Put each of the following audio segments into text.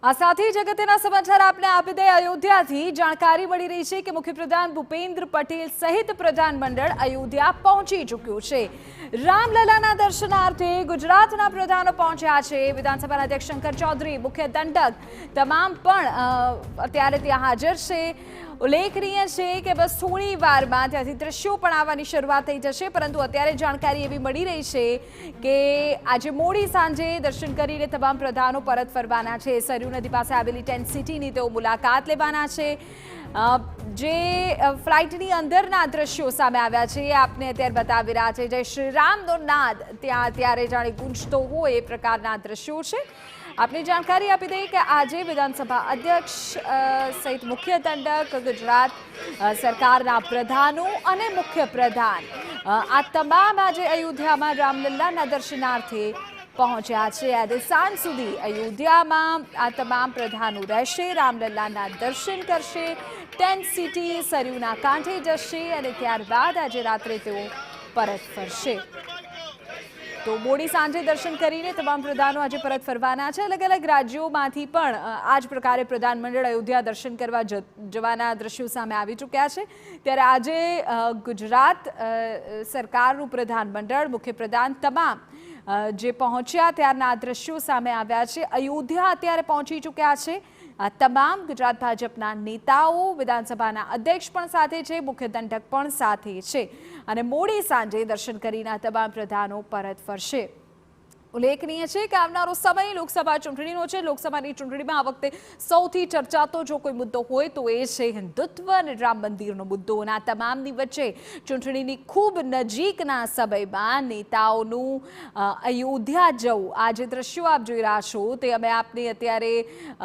આ સાથે જગતના સમાચાર આપને આપી દે અયોધ્યાથી જાણકારી મળી રહી છે કે મુખ્યપ્રધાન ભૂપેન્દ્ર પટેલ સહિત પ્રધાનમંડળ અયોધ્યા પહોંચી ચૂક્યું છે। રામલલાના દર્શનાર્થે ગુજરાતના પ્રધાનો પહોંચ્યા છે। વિધાનસભાના અધ્યક્ષ શંકર ચૌધરી, મુખ્ય દંડક તમામ પણ અત્યારે ત્યાં હાજર છે। ઉલ્લેખનીય છે કે બસ થોડી વારમાં ત્યાંથી દ્રશ્યો પણ આવવાની શરૂઆત થઈ જશે, પરંતુ અત્યારે જાણકારી એવી મળી રહી છે કે આજે મોડી સાંજે દર્શન કરીને તમામ પ્રધાનો પરત ફરવાના છે। સરયુ નદી પાસે આવેલી ટેન્ટ સિટીની તેઓ મુલાકાત લેવાના છે। જે ફ્લાઇટની અંદરના દ્રશ્યો સામે આવ્યા છે એ આપને અત્યારે બતાવી રહ્યા છે। જય શ્રી રામનો નાદ ત્યાં અત્યારે જાણે ગુંજતો હોય એ પ્રકારના દ્રશ્યો છે। આપને જાણકારી આપી દઈએ કે આજે વિધાનસભા અધ્યક્ષ સહિત મુખ્ય દંડક, ગુજરાત સરકારના પ્રધાનો અને મુખ્ય પ્રધાન આ તમામ આજે અયોધ્યામાં રામલલ્લાના દર્શનાર્થે પહોંચ્યા છે। આજે સાંજ સુધી અયોધ્યામાં આ તમામ પ્રધાનો રહેશે, રામલલ્લાના દર્શન કરશે, ટેન્ટ સિટી સરયુના કાંઠે જશે અને ત્યારબાદ આજે રાત્રે તેઓ પરત ફરશે। તો મોડી સાંજે દર્શન કરીને તમામ પ્રધાનો આજે પરત ફરવાના છે। અલગ અલગ રાજ્યોમાંથી પણ આ જ પ્રકારે પ્રધાનમંડળ અયોધ્યા દર્શન કરવા જવાના દ્રશ્યો સામે આવી ચૂક્યા છે। ત્યારે આજે ગુજરાત સરકારનું પ્રધાનમંડળ, મુખ્યપ્રધાન તમામ જે પહોંચ્યા ત્યારના દ્રશ્યો સામે આવ્યા છે। અયોધ્યા અત્યારે પહોંચી ચૂક્યા છે। આ તમામ ગુજરાત ભાજપના નેતાઓ, વિધાનસભાના અધ્યક્ષ પણ સાથે છે, મુખ્ય દંડક પણ સાથે છે અને મોડી સાંજે દર્શન કરીને તમામ પ્રધાનો પરત ફરશે। ઉલ્લેખનીય છે કે આવનારો સમય લોકસભા ચૂંટણીનો છે। લોકસભાની ચૂંટણીમાં આ વખતે સૌથી ચર્ચાતો જો કોઈ મુદ્દો હોય તો એ છે હિન્દુત્વ અને રામ મંદિરનો મુદ્દો। અને આ તમામની વચ્ચે ચૂંટણીની ખૂબ નજીકના સમયમાં નેતાઓનું અયોધ્યા જવું, આ જે દ્રશ્યો આપ જોઈ રહ્યા છો તે અમે આપને અત્યારે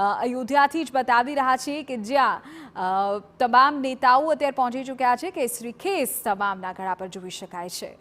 અયોધ્યાથી જ બતાવી રહ્યા છીએ કે જ્યાં તમામ નેતાઓ અત્યારે પહોંચી ચૂક્યા છે। કેસરી ખેસ તમામના ગળા પર જોઈ શકાય છે।